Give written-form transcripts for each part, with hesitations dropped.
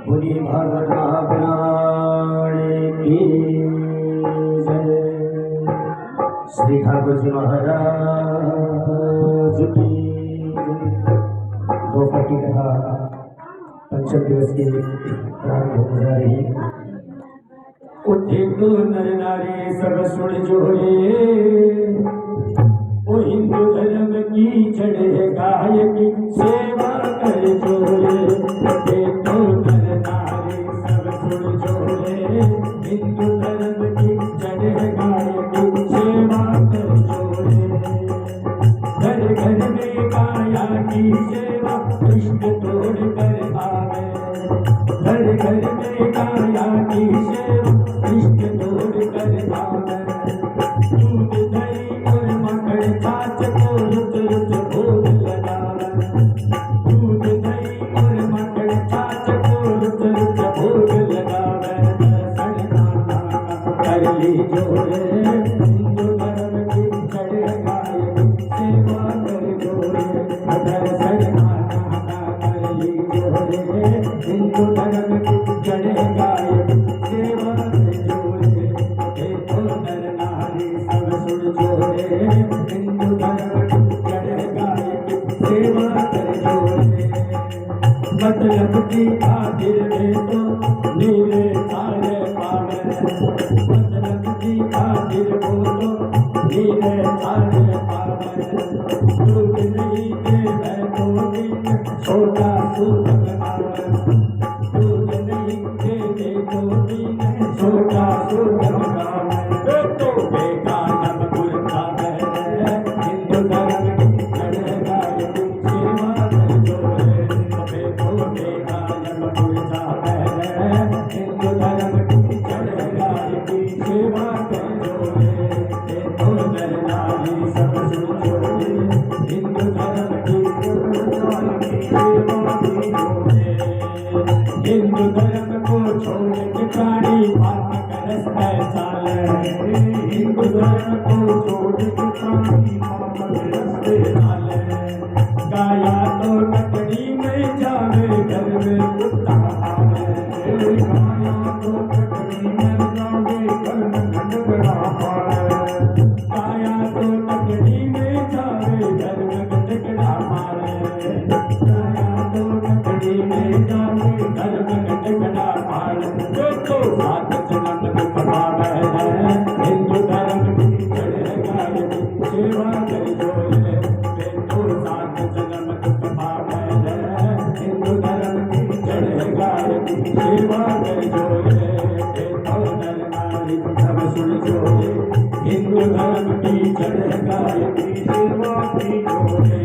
बोलिए भागवत महापुराण की जय। श्री ठाकुर जी महाराज की जय। दोपहर की कथा पंचम दिवस की प्रारंभ हो जा रही है। उठे तो नर नारी सब सुन जोड़े, ओ हिंदू धर्म की चढ़े गायक सेवा कर जोड़े। उठे तो नर नारी सब सुन जोड़े, हिंदू धर्म की चढ़े गायक सेवा कर जोड़े। घर घर में गाया की सेवा इष्ट तोड़ कर आवे। घर घर में गाया की सेवा इष्ट तोड़ कर आवे। दूध दही और मक्खन छाछ को रुच रुच भोग लगावे। दूध दही और मक्खन छाछ को रुच रुच भोग लगावे। दर्शन नाना कर ली जोड़े, हिंदू धर्म की चढ़े गायक सेवा कर जोड़े। दर्शन नाना कर ली जोड़े, हिंदू धर्म की चढ़े गायक सेवा कर जोड़े। देखो नर नारी सब सुन जोड़े, हिंदू धर्म की चढ़े गायक सेवा कर जोड़े। मतलब की खातिर में तो नीले सारे पावे। मतलब की खातिर वो तो नीले सारे पावे। दूध नहीं दे बैठो दिन छोटा सूद लगावे। दूध नहीं दे तो दिन छोटा सूद लगावे। तो बेगा जब गुरखा बहरे, हिंदू धर्म की चढ़े गायक सेवा कर जोड़े। बेगा जब गुरखा बहरे, हिंदू धर्म की चढ़े गायक सेवा कर जोड़े। देखो नर नारी सब सुन जोड़े, हिंदू धर्म की सेवा की जोड़े। हिंदू धर्म को छोड़ के प्राणी पाप का रास्ता चाले। हिंदू धर्म को छोड़ के प्राणी पाप के रास्ते चाले। गाया तो कटड़ी में जावे, घर में कुत्ता आवे। गाया तो कटड़ी में जावे, घर में गंडगड़ा पावे। गाया तो कटड़ी में जावे, घर में गंडगड़ा मारे। गाया तो कटड़ी में जावे, घर में गंडगड़ा मारे। तो सात जन्म दुख पावे है, हिंदू धर्म की चढ़े गायक सेवा कर जोड़े। तो सात जन्म दुख पावे है, हिंदू धर्म की चढ़े गायक सेवा कर जोड़े। तो नर नारी सब सुन जोड़े, हिंदू धर्म की चढ़े गायक सेवा की जोड़े।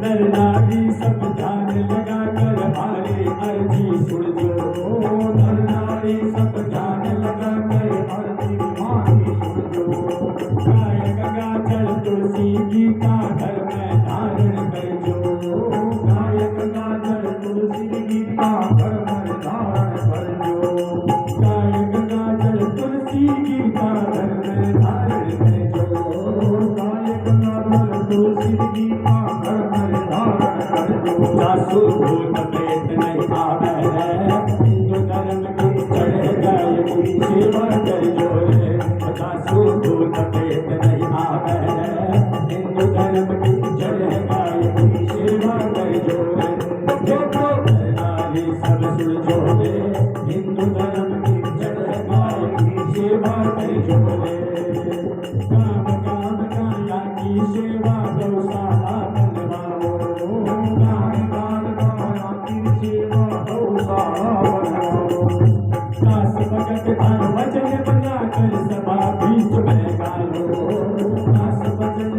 नर नारी सब ध्यान लगा कर हमारी अर्जी सुन जो। नर नारी सब ध्यान लगा कर अर्जी हमारी सुन जो। गाय गंगा जल तुलसी गीता घर में धारण कर जो। गाय गंगा जल तुलसी गीता घर में धारण कर जो। गाय गंगा जल तुलसी गीता घर में धारण कर जो। गाय गंगा जल तुलसी गीता घर में धारण कर जो। सासु भूत प्रेत नहीं आवे है, हिंदू धर्म की चढ़े गायक सेवा कर जोड़े। सासु भूत प्रेत नहीं आवे है, हिंदू धर्म की चढ़े गायक सेवा कर जोड़े। देखो नर नारी सब सुन जोड़े, हिंदू धर्म की चढ़े गायक सेवा कर जोड़े। काम काम गाया की सेवा गौशाला बनवाओ। काम काम गाया की सेवा गौशाला बनवाओ। दास भगत धन वचन बना कर सभा बीच में गालो। दास वचन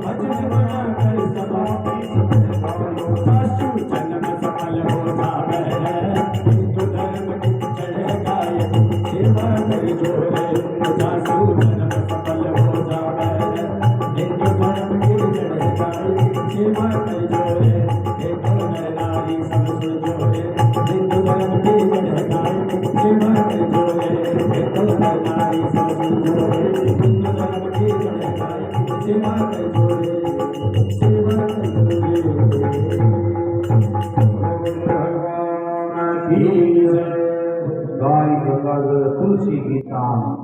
वचन बना कर सभा बीच में गालो। सासु जन्म सफल हो जावे है, हिंदू धर्म की चढ़े गायक सेवा कर जोड़े। सासु जन्म सफल हो जावे है, हिंदू धर्म की चढ़े गायक सेवा कर जोड़े। देखो नर नारी सब सुन जोड़े, हिंदू धर्म की चढ़े गायक सेवा कर जोड़े। देखो नर नारी सब सुन जोड़े, हिंदू धर्म की चढ़े गायक सेवा कर जोड़े। सेवा कर जोड़े। भगवान की जय। गाय गंगाधर तुलसी गीता।